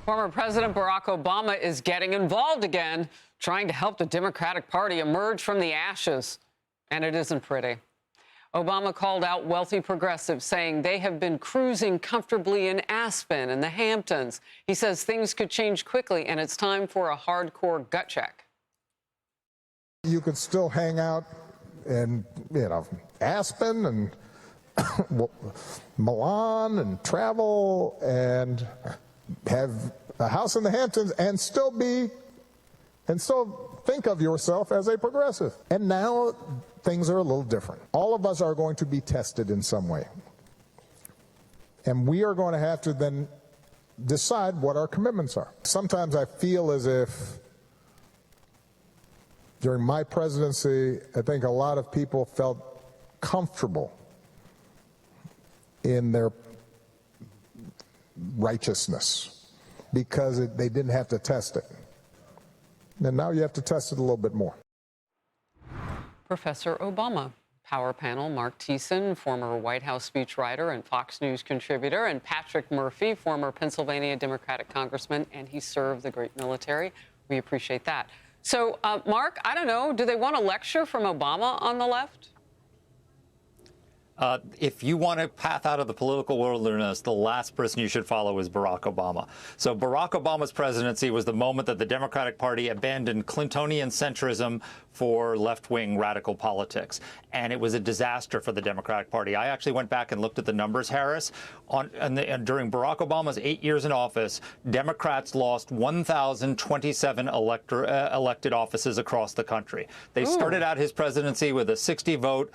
Former President Barack Obama is getting involved again, trying to help the Democratic Party emerge from the ashes. And it isn't pretty. Obama called out wealthy progressives, saying they have been cruising comfortably in Aspen and the Hamptons. He says things could change quickly, and it's time for a hardcore gut check. You could still hang out in, Aspen and Milan and travel and have a house in the Hamptons and still think of yourself as a progressive. And now things are a little different. All of us are going to be tested in some way. And we are going to have to then decide what our commitments are. Sometimes I feel as if during my presidency, I think a lot of people felt comfortable in their righteousness because they didn't have to test it. And now you have to test it a little bit more. Professor Obama. Power panel, Marc Thiessen, former White House speechwriter and Fox News contributor, and Patrick Murphy, former Pennsylvania Democratic congressman, and he served the great military. We appreciate that. So, Mark, I don't know, do they want a lecture from Obama on the left? If you want a path out of the political wilderness, the last person you should follow is Barack Obama. So Barack Obama's presidency was the moment that the Democratic Party abandoned Clintonian centrism for left-wing radical politics. And it was a disaster for the Democratic Party. I actually went back and looked at the numbers, Harris. During Barack Obama's 8 years in office, Democrats lost 1,027 elected offices across the country. They started out his presidency with a 60-vote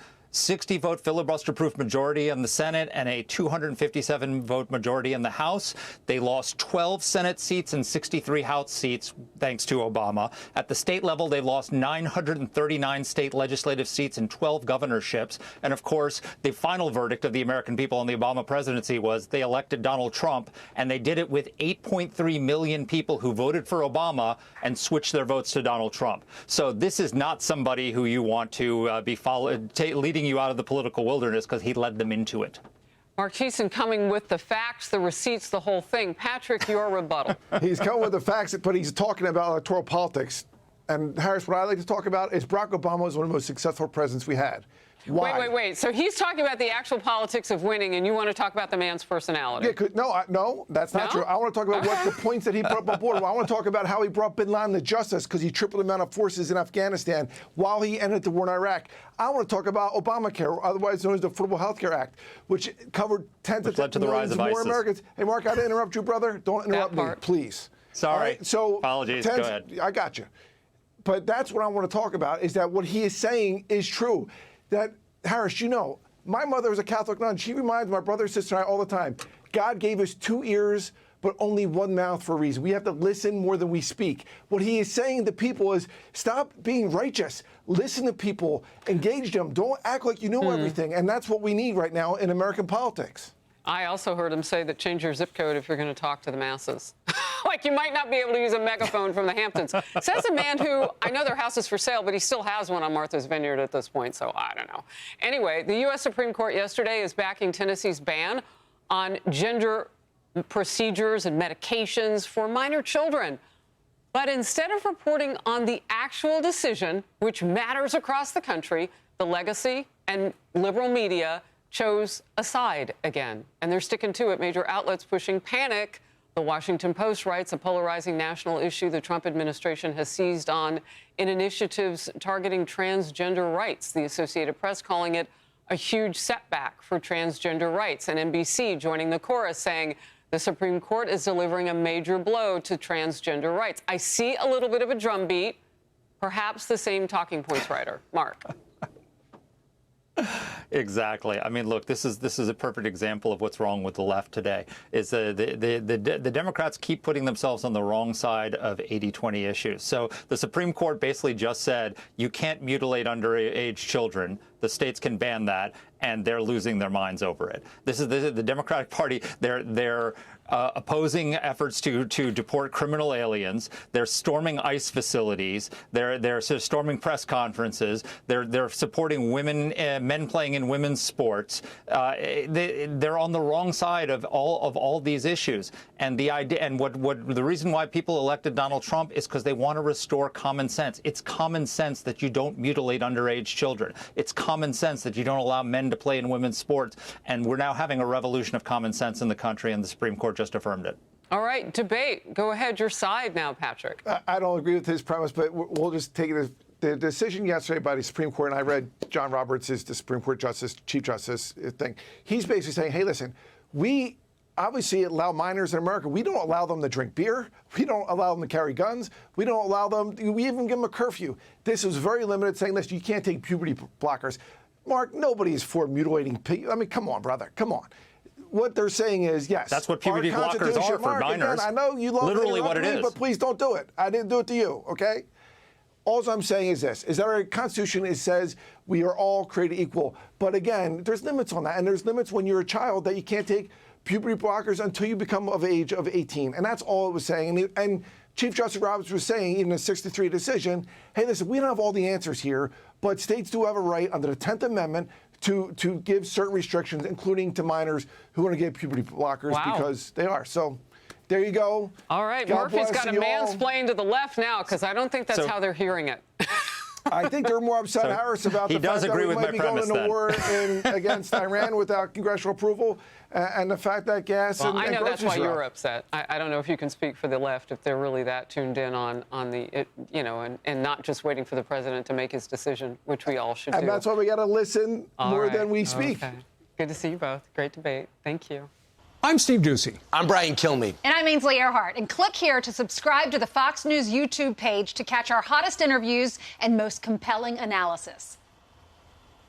filibuster-proof majority in the Senate and a 257-vote majority in the House. They lost 12 Senate seats and 63 House seats, thanks to Obama. At the state level, they lost 939 state legislative seats and 12 governorships. And, of course, the final verdict of the American people on the Obama presidency was they elected Donald Trump, and they did it with 8.3 million people who voted for Obama and switched their votes to Donald Trump. So this is not somebody who you want to be leading you out of the political wilderness, because he led them into it. Marc Thiessen coming with the facts, the receipts, the whole thing. Patrick, your rebuttal. He's coming with the facts, but he's talking about electoral politics. And, Harris, what I like to talk about is Barack Obama was one of the most successful presidents we had. Why? Wait. So he's talking about the actual politics of winning, and you want to talk about the man's personality. Yeah, no, that's not true. I want to talk about what the points that he brought up border. I want to talk about how he brought bin Laden to justice because he tripled the amount of forces in Afghanistan while he ended the war in Iraq. I want to talk about Obamacare, otherwise known as the Affordable Health Care Act, which covered tens of millions of more Americans. Hey, Mark, I didn't interrupt you, brother. Don't interrupt me, please. Sorry. Right? So, apologies. Go ahead. I got you. But that's what I want to talk about, is that what he is saying is true. That, Harris, my mother was a Catholic nun. She reminds my brother, sister, and I all the time, God gave us 2 ears, but only one mouth for a reason. We have to listen more than we speak. What he is saying to people is, stop being righteous. Listen to people. Engage them. Don't act like you know everything. And that's what we need right now in American politics. I also heard him say that change your zip code if you're going to talk to the masses. Like, you might not be able to use a megaphone from the Hamptons. Says a man who, I know their house is for sale, but he still has one on Martha's Vineyard at this point, so I don't know. Anyway, the U.S. Supreme Court yesterday is backing Tennessee's ban on gender procedures and medications for minor children. But instead of reporting on the actual decision, which matters across the country, the legacy and liberal media chose a side again. And they're sticking to it. Major outlets pushing panic. The Washington Post writes a polarizing national issue the Trump administration has seized on in initiatives targeting transgender rights. The Associated Press calling it a huge setback for transgender rights. And NBC joining the chorus saying the Supreme Court is delivering a major blow to transgender rights. I see a little bit of a drumbeat, perhaps the same talking points writer. Mark. Exactly. I mean, look, this is a perfect example of what's wrong with the left today. Is the Democrats keep putting themselves on the wrong side of 80-20 issues. So the Supreme Court basically just said you can't mutilate underage children. The states can ban that, and they're losing their minds over it. This is the Democratic Party. They're opposing efforts to deport criminal aliens. They're storming ICE facilities. They're storming press conferences. They're supporting men playing in women's sports. They're on the wrong side of all these issues. And the idea, and the reason why people elected Donald Trump is because they want to restore common sense. It's common sense that you don't mutilate underage children. It's common sense that you don't allow men to play in women's sports. And we're now having a revolution of common sense in the country, and the Supreme Court just affirmed it. All right, debate. Go ahead, your side now, Patrick. I don't agree with his premise, but we'll just take it as the decision yesterday by the Supreme Court, and I read John Roberts, the Supreme Court Justice, Chief Justice thing. He's basically saying, hey, listen, we obviously allow minors in America. We don't allow them to drink beer. We don't allow them to carry guns. We don't allow them, we even give them a curfew. This is very limited, saying, listen, you can't take puberty blockers. Mark, nobody is for mutilating people. I mean, come on, brother, come on. What they're saying is, yes. That's what puberty blockers are for minors. Again, I know you love literally what it is. But please don't do it. I didn't do it to you, okay? All I'm saying is this, is that our Constitution says we are all created equal. But again, there's limits on that. And there's limits when you're a child that you can't take puberty blockers until you become of age of 18. And that's all it was saying. And Chief Justice Roberts was saying in the 63 decision, hey, listen, we don't have all the answers here, but states do have a right under the 10th Amendment to give certain restrictions, including to minors who want to get puberty blockers because they are. So there you go. All right, God Murphy's got a you mansplain to the left now, because I don't think that's how they're hearing it. I think they're more upset, Harris, about the fact that we might be going into war against Iran without congressional approval, and the fact that gas and I know that's why groceries are you're up. upset. I don't know if you can speak for the left, if they're really that tuned in on the, and not just waiting for the president to make his decision, which we all should do. And that's why we got to listen more than we speak. Okay. Good to see you both. Great debate. Thank you. I'm Steve Ducey. I'm Brian Kilmeade. And I'm Ainsley Earhart. And click here to subscribe to the Fox News YouTube page to catch our hottest interviews and most compelling analysis.